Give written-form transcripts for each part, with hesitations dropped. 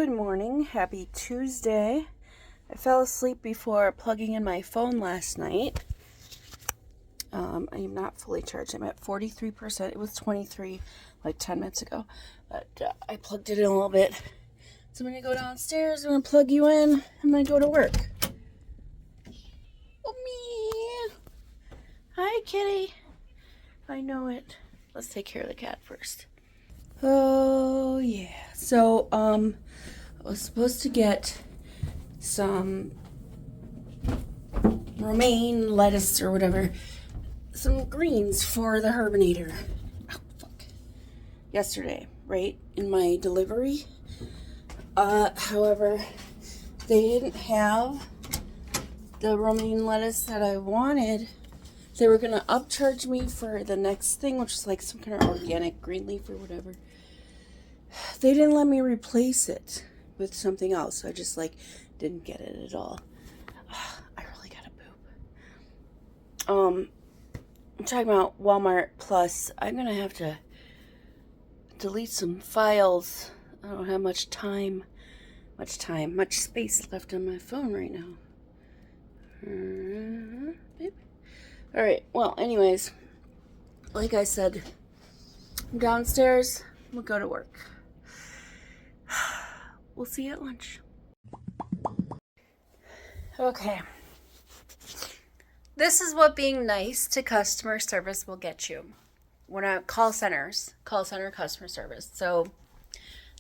Good morning. Happy Tuesday. I fell asleep before plugging in my phone last night. I am not fully charged. I'm at 43%. It was 23 like 10 minutes ago. But I plugged it in a little bit. So I'm going to go downstairs. I'm going to plug you in. I'm going to go to work. Oh, me. Hi, kitty. I know it. Let's take care of the cat first. Oh, yeah. So, I was supposed to get some romaine lettuce or whatever, some greens for the Herbinator. Oh, fuck. Yesterday, right? In my delivery. However, they didn't have the romaine lettuce that I wanted. They were going to upcharge me for the next thing, which is like some kind of organic green leaf or whatever. They didn't let me replace it with something else. So I just didn't get it at all. I really gotta poop. I'm talking about Walmart Plus. I'm gonna have to delete some files. I don't have much space left on my phone right now. Alright, well, anyways, like I said, I'm downstairs. We'll go to work. We'll see you at lunch. Okay. This is what being nice to customer service will get you. When I call center customer service. So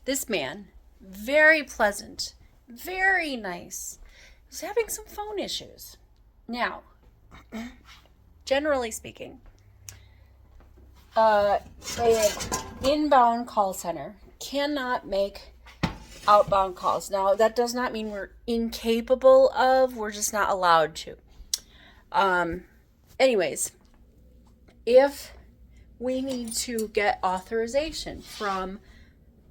this man, very pleasant, very nice, was having some phone issues. Now, generally speaking, an inbound call center cannot make outbound calls. Now, that does not mean we're incapable of, we're just not allowed to. Anyways, if we need to get authorization from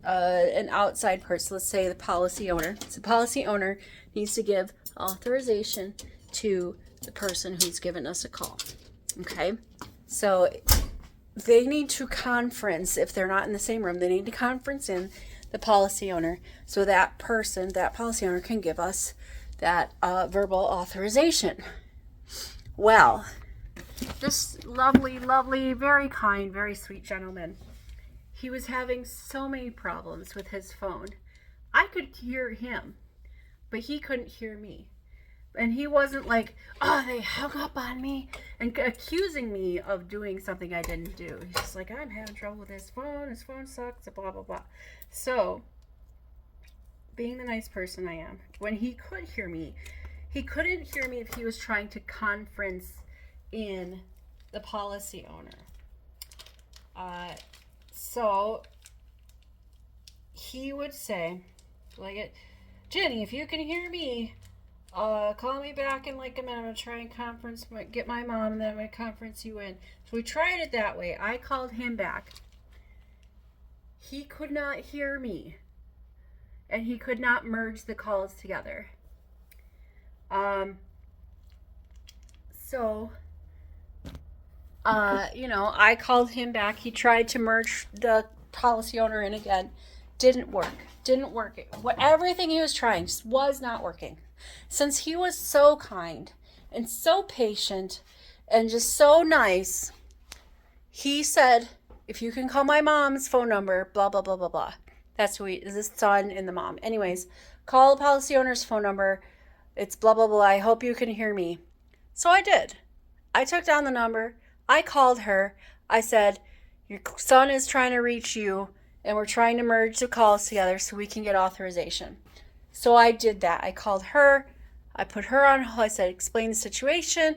an outside person, let's say the policy owner. So the policy owner needs to give authorization to the person who's given us a call. Okay? So they need to conference, if they're not in the same room, they need to conference in the policy owner so that policy owner can give us that verbal authorization. Well, this lovely, very kind, very sweet gentleman, he was having so many problems with his phone. I could hear him, but he couldn't hear me. And he wasn't like, oh, they hung up on me and accusing me of doing something I didn't do. He's just like, I'm having trouble with his phone sucks, blah, blah, blah. So, being the nice person I am, when he could hear me, he couldn't hear me if he was trying to conference in the policy owner. So, he would say, Jenny, if you can hear me, call me back in like a minute. I'm going to try and get my mom, and then I'm going to conference you in. So we tried it that way. I called him back. He could not hear me. And he could not merge the calls together. I called him back. He tried to merge the policy owner in again. Didn't work. Everything he was trying just was not working. Since he was so kind and so patient and just so nice, he said, if you can call my mom's phone number, blah, blah, blah, blah, blah. That's who is the son and the mom. Anyways, call the policy owner's phone number. It's blah, blah, blah. I hope you can hear me. So I did. I took down the number. I called her. I said, your son is trying to reach you, and we're trying to merge the calls together so we can get authorization. So I did that. I called her. I put her on hold. I said, explain the situation.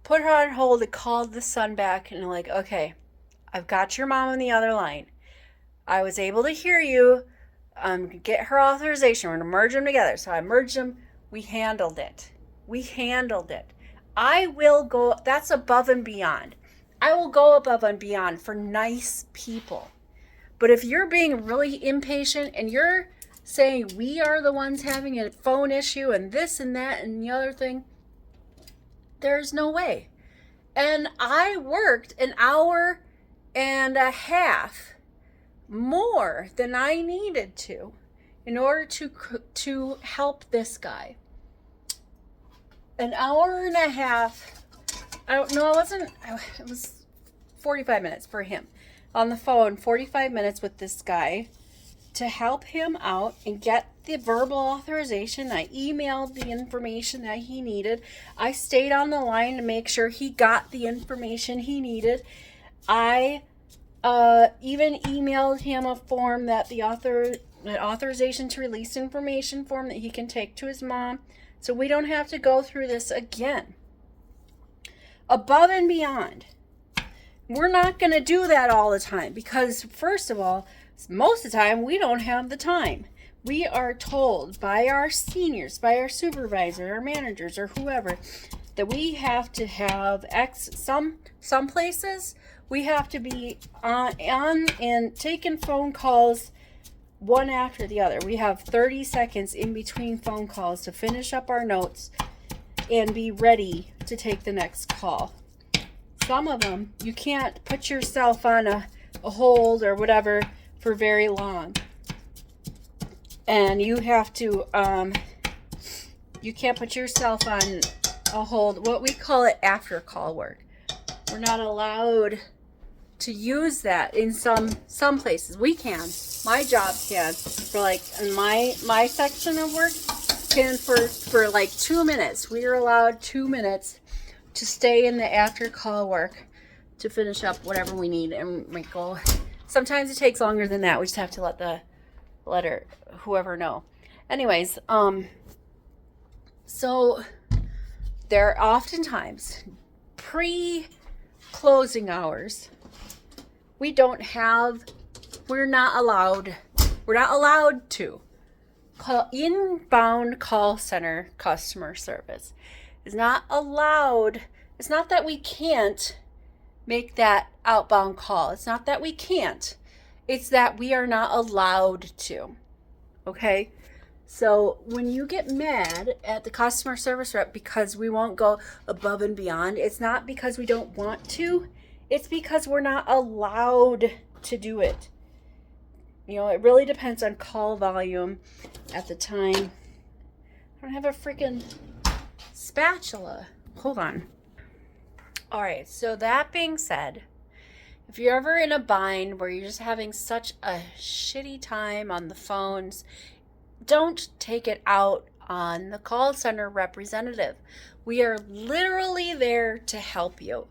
Put her on hold. I called the son back, and I'm like, okay, I've got your mom on the other line. I was able to hear you. Get her authorization. We're going to merge them together. So I merged them. We handled it. I will go, that's above and beyond. I will go above and beyond for nice people. But if you're being really impatient and you're saying we are the ones having a phone issue and this and that and the other thing, there's no way. And I worked an hour and a half more than I needed to in order to help this guy. An hour and a half. I don't know. It was 45 minutes for him on the phone. 45 minutes with this guy to help him out and get the verbal authorization. I emailed the information that he needed. I stayed on the line to make sure he got the information he needed. I even emailed him a form that the authorization to release information form that he can take to his mom, so we don't have to go through this again. Above and beyond. We're not going to do that all the time because, first of all, most of the time we don't have the time. We are told by our seniors, by our supervisor, our managers, or whoever, that we have to have some places we have to be on and taking phone calls one after the other. We have 30 seconds in between phone calls to finish up our notes and be ready to take the next call. Some of them, you can't put yourself on a hold or whatever for very long. And you have to, you can't put yourself on a hold, what we call it after call work. We're not allowed to use that in some places. We can. My job can. For like in my section of work can for like 2 minutes. We are allowed 2 minutes to stay in the after call work to finish up whatever we need and we go. Sometimes it takes longer than that. We just have to let whoever know. Anyways, so there are oftentimes pre-closing hours. We're not allowed to call inbound call center customer service. Is not allowed. It's not that we can't make that outbound call. It's not that we can't. It's that we are not allowed to. Okay? So when you get mad at the customer service rep because we won't go above and beyond, it's not because we don't want to. It's because we're not allowed to do it. You know, it really depends on call volume at the time. I don't have a freaking spatula. Hold on. All right, so that being said, if you're ever in a bind where you're just having such a shitty time on the phones, don't take it out on the call center representative. We are literally there to help you.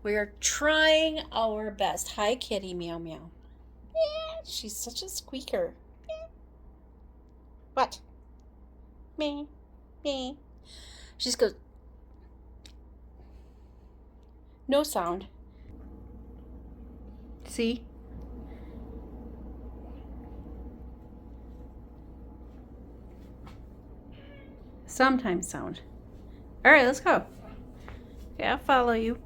We are trying our best. Hi, kitty, meow, meow. Yeah, she's such a squeaker. What? Me. She just goes, no sound. See? Sometimes sound. All right, let's go. Okay, I'll follow you.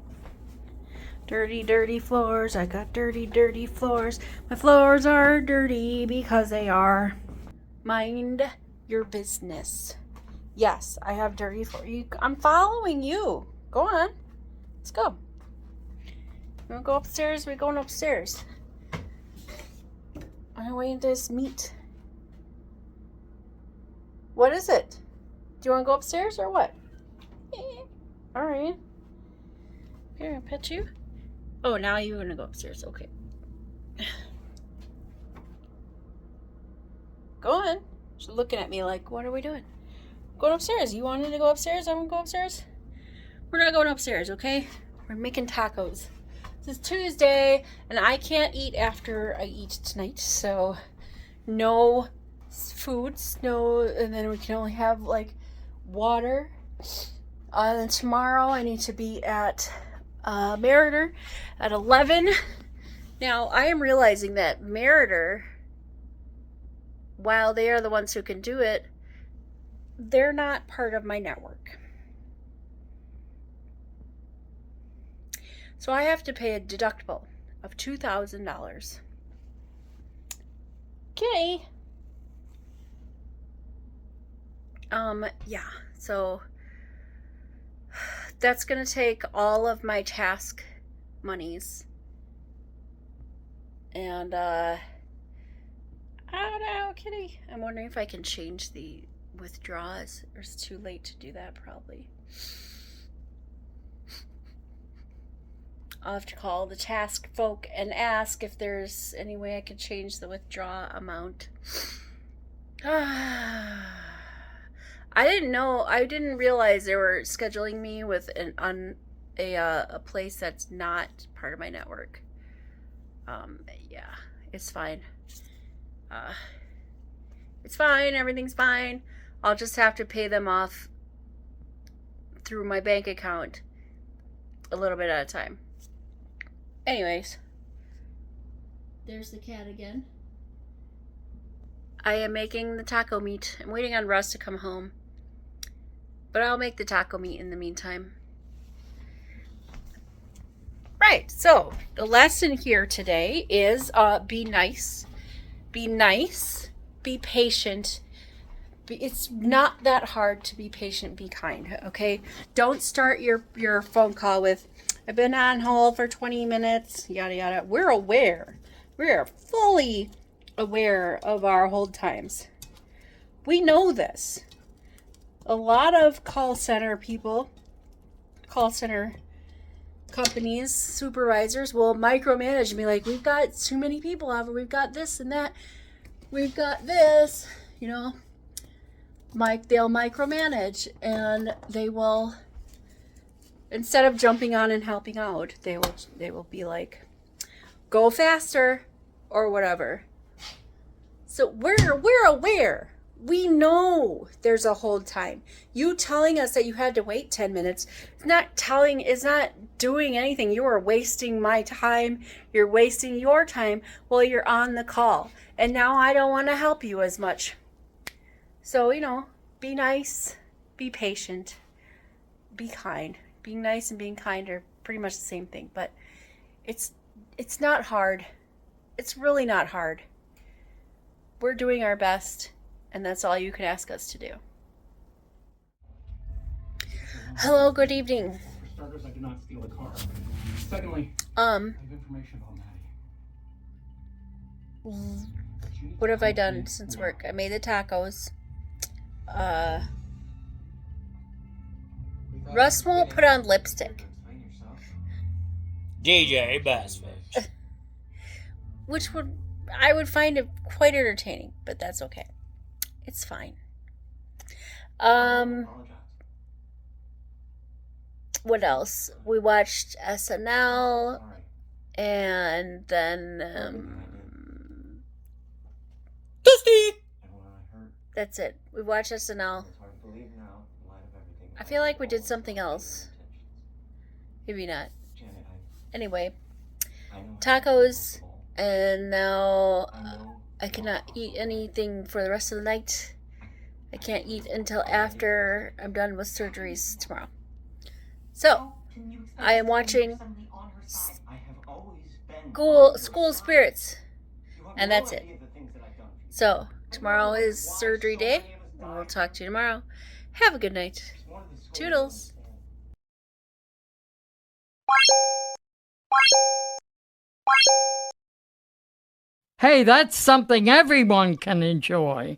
Dirty, dirty floors. I got dirty, dirty floors. My floors are dirty because they are. Mind your business. Yes, I have dirty floors. I'm following you. Go on. Let's go. You want to go upstairs? We're going upstairs. I'm waiting to this meat. What is it? Do you want to go upstairs or what? All right. Here, I'll pet you. Oh, now you're going to go upstairs. Okay. Go on. She's looking at me like, what are we doing? Going upstairs. You wanted to go upstairs? I'm going to go upstairs? We're not going upstairs, okay? We're making tacos. This is Tuesday, and I can't eat after I eat tonight, so no foods, and then we can only have, like, water. And tomorrow I need to be at Meritor at 11. Now, I am realizing that Meritor, while they are the ones who can do it, they're not part of my network. So I have to pay a deductible of $2,000. Okay. Yeah, so that's going to take all of my task monies. And, I Oh no, kitty. I'm wondering if I can change the withdraws, or it's too late to do that probably. I'll have to call the task folk and ask if there's any way I could change the withdraw amount. I didn't realize they were scheduling me with a place that's not part of my network. Yeah, it's fine. It's fine, everything's fine. I'll just have to pay them off through my bank account a little bit at a time. Anyways, there's the cat again. I am making the taco meat. I'm waiting on Russ to come home, but I'll make the taco meat in the meantime. Right, so the lesson here today is be nice. Be nice. Be patient. It's not that hard to be patient, be kind, okay? Don't start your phone call with, I've been on hold for 20 minutes, yada yada. We're aware. We're fully aware of our hold times. We know this. A lot of call center companies, supervisors will micromanage and be like, we've got too many people over, we've got this and that, we've got this, you know. They'll micromanage, and they will, instead of jumping on and helping out, they will be like, go faster or whatever. So we're aware. We know there's a hold time. You telling us that you had to wait 10 minutes is not doing anything. You are wasting my time. You're wasting your time while you're on the call. And now I don't want to help you as much. So, you know, be nice, be patient, be kind. Being nice and being kind are pretty much the same thing, but it's not hard. It's really not hard. We're doing our best, and that's all you can ask us to do. Hello, good evening. For starters, I did not steal a car. Secondly, I have information about Maddie. What have I done since work? I made the tacos. Russ won't put on lipstick. DJ Bassfish. Which I would find it quite entertaining, but that's okay. It's fine. What else? We watched SNL, and then Dusty! That's it. We watched SNL. I feel like we did something else. Maybe not. Anyway, tacos, and now I cannot eat anything for the rest of the night. I can't eat until after I'm done with surgeries tomorrow. So, I am watching School Spirits, and that's it. So, tomorrow is surgery day. We'll talk to you tomorrow. Have a good night. Toodles. Hey, that's something everyone can enjoy.